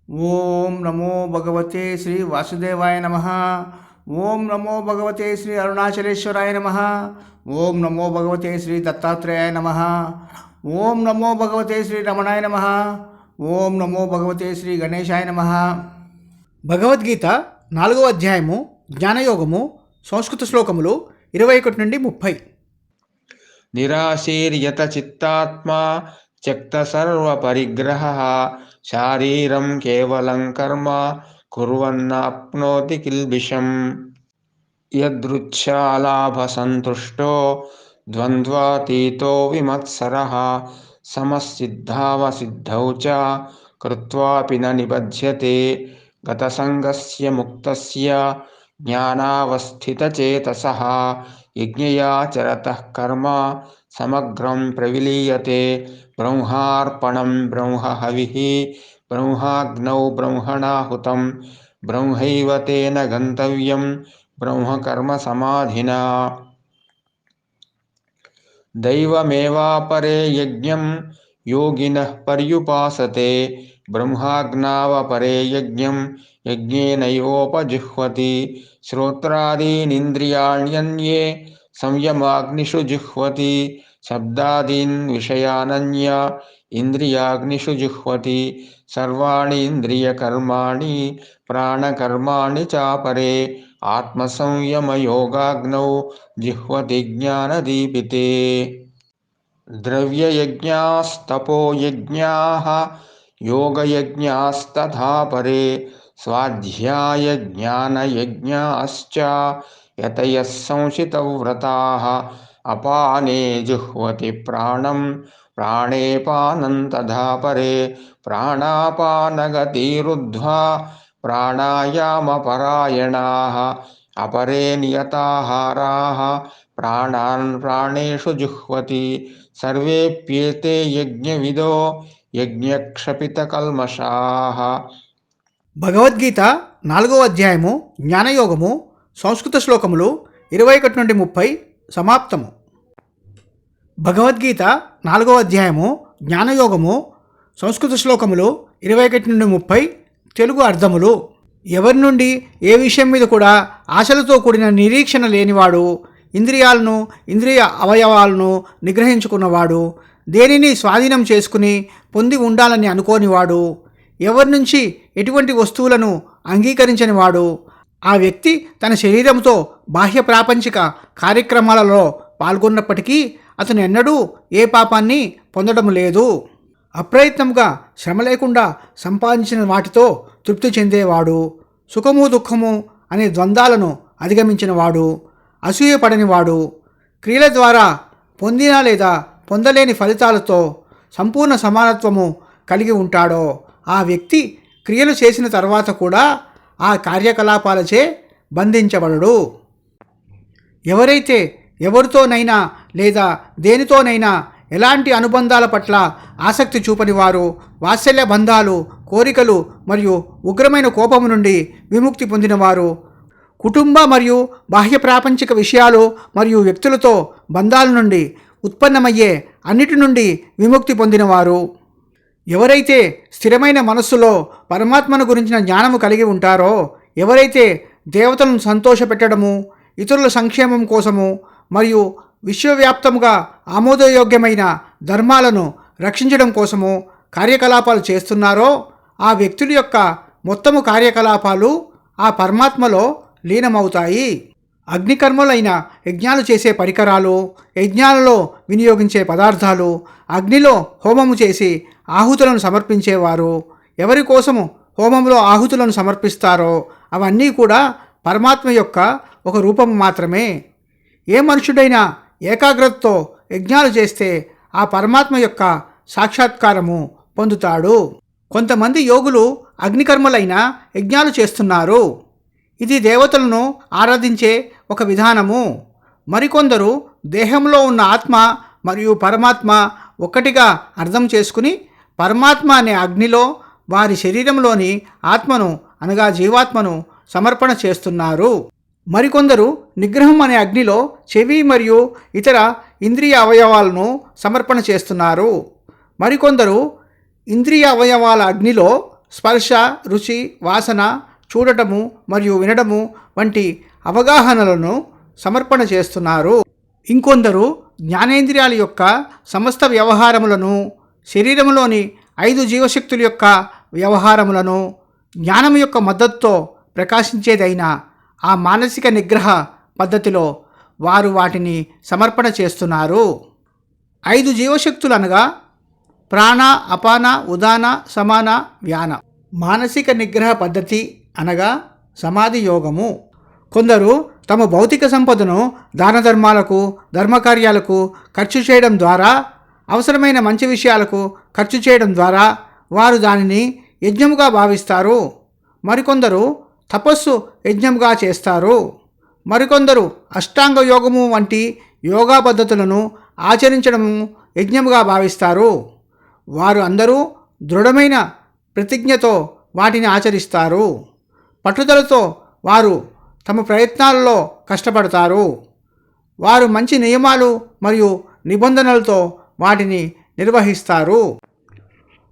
ఓం నమో భగవతే శ్రీ వాసుదేవాయ నమ. ఓం నమో భగవతే శ్రీ అరుణాచలేశ్వరాయ నమ. ఓం నమో భగవతే శ్రీ దత్తాత్రేయాయ నమ. ఓం నమో భగవతే శ్రీ రమణాయ నమ. ఓం నమో భగవతే శ్రీ గణేశాయ నమ. భగవద్గీత 4వ అధ్యాయము జ్ఞానయోగము సంస్కృత శ్లోకములు 21 నుండి 30. నిరాశీర్యత చిత్తాత్మా త్యక్త సర్వ పరిగ్రహ శారీరం కేవలం కర్మ కుర్వన్నాప్నోతి కిల్బిషం యదృచ్ఛాలాభ సంతుష్టో ద్వంద్వాతీతో విమత్సరః సమసిద్ధావసిద్ధౌ చ కృత్వాపి న నిబధ్యతే గతసంగస్య ముక్తస్య జ్ఞానావస్థితచేతసః యజ్ఞయా చరతః కర్మ సమగ్రం ప్రవిలీయతే బ్రహ్మార్పణం బ్రహ్మహవిః బ్రహ్మాగ్నౌ బ్రహ్మణాహుతం బ్రహ్మైవ తేన గంతవ్యం బ్రహ్మకర్మ సమాధినా. దైవమేవాపరే యజ్ఞం యోగినః పర్యుపాసతే బ్రహ్మాజ్ఞావపరే యజ్ఞం యజ్ఞేనైవోపజిహ్వతి శ్రోత్రాదీనింద్రియాణ్యన్యే సంయమాగ్నిషు జిహ్వతి శబ్దాదీన్ విషయానన్య ఇంద్రియాగ్నిషు జిహ్వతి సర్వాణి ఇంద్రియకర్మాణి ప్రాణకర్మాణి చాపరే ఆత్మసంయమయోగాగ్నౌ జిహ్వతి జ్ఞానదీపితే. ద్రవ్యయజ్ఞాస్తపోయజ్ఞాః యోగయజ్ఞాస్తథా పరే స్వాధ్యాయజ్ఞానయజ్ఞాశ్చ యతయః సంశితవ్రతాః అపానే జిహ్వతి ప్రాణం ప్రాణే పానం తథా పరే ప్రాణాపానగతిరుద్ధ్వా ప్రాణాయామపరాయణాః అపరే నియతాహారాః ప్రాణాన్ ప్రాణేషు జుహ్వతి సర్వేప్యేతే యజ్ఞవిదో యజ్ఞక్షపితకల్మషాః. భగవద్గీత 4వ అధ్యాయము జ్ఞానయోగము సంస్కృత శ్లోకములు 21 నుండి 30 సమాప్తము. భగవద్గీత 4వ అధ్యాయము జ్ఞానయోగము సంస్కృత శ్లోకములు 21 నుండి 30 తెలుగు అర్థములు. ఎవరి నుండి ఏ విషయం మీద కూడా ఆశలతో కూడిన నిరీక్షణ లేనివాడు, ఇంద్రియాలను ఇంద్రియ అవయవాలను నిగ్రహించుకున్నవాడు, దేనిని స్వాధీనం చేసుకుని పొంది ఉండాలని అనుకోనివాడు, ఎవరి నుంచి ఎటువంటి వస్తువులను అంగీకరించనివాడు, ఆ వ్యక్తి తన శరీరంతో బాహ్య ప్రాపంచిక కార్యక్రమాలలో పాల్గొన్నప్పటికీ అతను ఎన్నడూ ఏ పాపాన్ని పొందడం లేదు. అప్రయత్నంగా శ్రమ లేకుండా సంపాదించిన వాటితో తృప్తి చెందేవాడు, సుఖము దుఃఖము అనే ద్వంద్వాలను అధిగమించినవాడు, అసూయపడనివాడు, క్రియల ద్వారా పొందిన లేదా పొందలేని ఫలితాలతో సంపూర్ణ సమానత్వము కలిగి ఉంటాడో ఆ వ్యక్తి క్రియలు చేసిన తర్వాత కూడా ఆ కార్యకలాపాలచే బంధించబడడు. ఎవరైతే ఎవరితోనైనా లేదా దేనితోనైనా ఎలాంటి అనుబంధాల పట్ల ఆసక్తి చూపని వారు వాత్సల్య బంధాలు, కోరికలు మరియు ఉగ్రమైన కోపము నుండి విముక్తి పొందినవారు, కుటుంబ మరియు బాహ్య ప్రాపంచిక విషయాలు మరియు వ్యక్తులతో బంధాల నుండి ఉత్పన్నమయ్యే అన్నిటి నుండి విముక్తి పొందినవారు, ఎవరైతే స్థిరమైన మనస్సులో పరమాత్మను గురించిన జ్ఞానము కలిగి ఉంటారో, ఎవరైతే దేవతలను సంతోషపెట్టడము, ఇతరుల సంక్షేమం కోసము మరియు విశ్వవ్యాప్తముగా ఆమోదయోగ్యమైన ధర్మాలను రక్షించడం కోసము కార్యకలాపాలు చేస్తున్నారో ఆ వ్యక్తుల యొక్క మొత్తము కార్యకలాపాలు ఆ పరమాత్మలో లీనమవుతాయి. అగ్నికర్మలైన యజ్ఞాలు చేసే పరికరాలు, యజ్ఞాలలో వినియోగించే పదార్థాలు, అగ్నిలో హోమము చేసి ఆహుతులను సమర్పించేవారు, ఎవరి కోసము హోమంలో ఆహుతులను సమర్పిస్తారో అవన్నీ కూడా పరమాత్మ యొక్క ఒక రూపము మాత్రమే. ఏ మనుషుడైనా ఏకాగ్రతతో యజ్ఞాలు చేస్తే ఆ పరమాత్మ యొక్క సాక్షాత్కారము పొందుతాడు. కొంతమంది యోగులు అగ్నికర్మలైన యజ్ఞాలు చేస్తున్నారు. ఇది దేవతలను ఆరాధించే ఒక విధానము. మరికొందరు దేహంలో ఉన్న ఆత్మ మరియు పరమాత్మ ఒక్కటిగా అర్థం చేసుకుని పరమాత్మ అనే అగ్నిలో వారి శరీరంలోని ఆత్మను అనగా జీవాత్మను సమర్పణ చేస్తున్నారు. మరికొందరు నిగ్రహం అనే అగ్నిలో చెవి మరియు ఇతర ఇంద్రియ అవయవాలను సమర్పణ చేస్తున్నారు. మరికొందరు ఇంద్రియ అవయవాల అగ్నిలో స్పర్శ, రుచి, వాసన, చూడటము మరియు వినడము వంటి అవగాహనలను సమర్పణ చేస్తున్నారు. ఇంకొందరు జ్ఞానేంద్రియాల యొక్క సమస్త వ్యవహారములను, శరీరంలోని 5 జీవశక్తుల యొక్క వ్యవహారములను జ్ఞానం యొక్క మద్దతుతో ప్రకాశించేదైన ఆ మానసిక నిగ్రహ పద్ధతిలో వారు వాటిని సమర్పణ చేస్తున్నారు. 5 జీవశక్తులు అనగా ప్రాణ, అపాన, ఉదాన, సమాన, వ్యాన. మానసిక నిగ్రహ పద్ధతి అనగా సమాధి యోగము. కొందరు తమ భౌతిక సంపదను దాన ధర్మాలకు, ధర్మకార్యాలకు ఖర్చు చేయడం ద్వారా, అవసరమైన మంచి విషయాలకు ఖర్చు చేయడం ద్వారా వారు దానిని యజ్ఞముగా భావిస్తారు. మరికొందరు తపస్సు యజ్ఞంగా చేస్తారు. మరికొందరు అష్టాంగ యోగము వంటి యోగా పద్ధతులను ఆచరించడము యజ్ఞముగా భావిస్తారు. వారు అందరూ దృఢమైన ప్రతిజ్ఞతో వాటిని ఆచరిస్తారు. పట్టుదలతో వారు తమ ప్రయత్నాలలో కష్టపడతారు. వారు మంచి నియమాలు మరియు నిబంధనలతో వాటిని నిర్వహిస్తారు.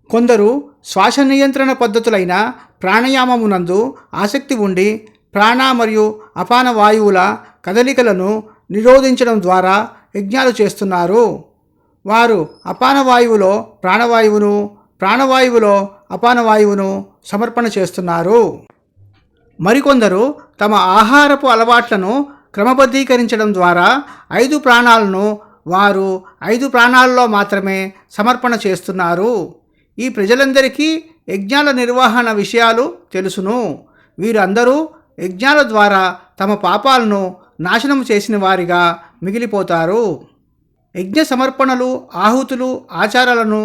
కొందరు శ్వాస నియంత్రణ పద్ధతులైన ప్రాణాయామమునందు ఆసక్తి ఉండి ప్రాణ మరియు అపాన వాయువుల కదలికలను నిరోధించడం ద్వారా యజ్ఞాలు చేస్తున్నారు. వారు అపాన వాయువులో ప్రాణవాయువును, ప్రాణవాయువులో అపాన వాయువును సమర్పణ చేస్తున్నారు. మరికొందరు తమ ఆహారపు అలవాట్లను క్రమబద్ధీకరించడం ద్వారా 5 ప్రాణాలను వారు 5 ప్రాణాలలో మాత్రమే సమర్పణ చేస్తున్నారు. ఈ ప్రజలందరికీ యజ్ఞాల నిర్వహణ విషయాలు తెలుసును. వీరందరూ యజ్ఞాల ద్వారా తమ పాపాలను నాశనం చేసిన వారిగా మిగిలిపోతారు. యజ్ఞ సమర్పణలు, ఆహుతులు, ఆచారాలను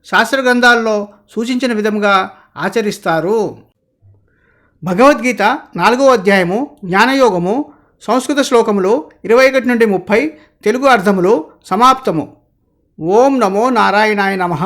శాస్త్రగ్రంథాల్లో సూచించిన విధంగా ఆచరిస్తారు. భగవద్గీత 4వ అధ్యాయము జ్ఞానయోగము, సంస్కృత శ్లోకములు 21 నుండి 30, తెలుగు అర్థములు సమాప్తము. ఓం నమో నారాయణాయ నమః.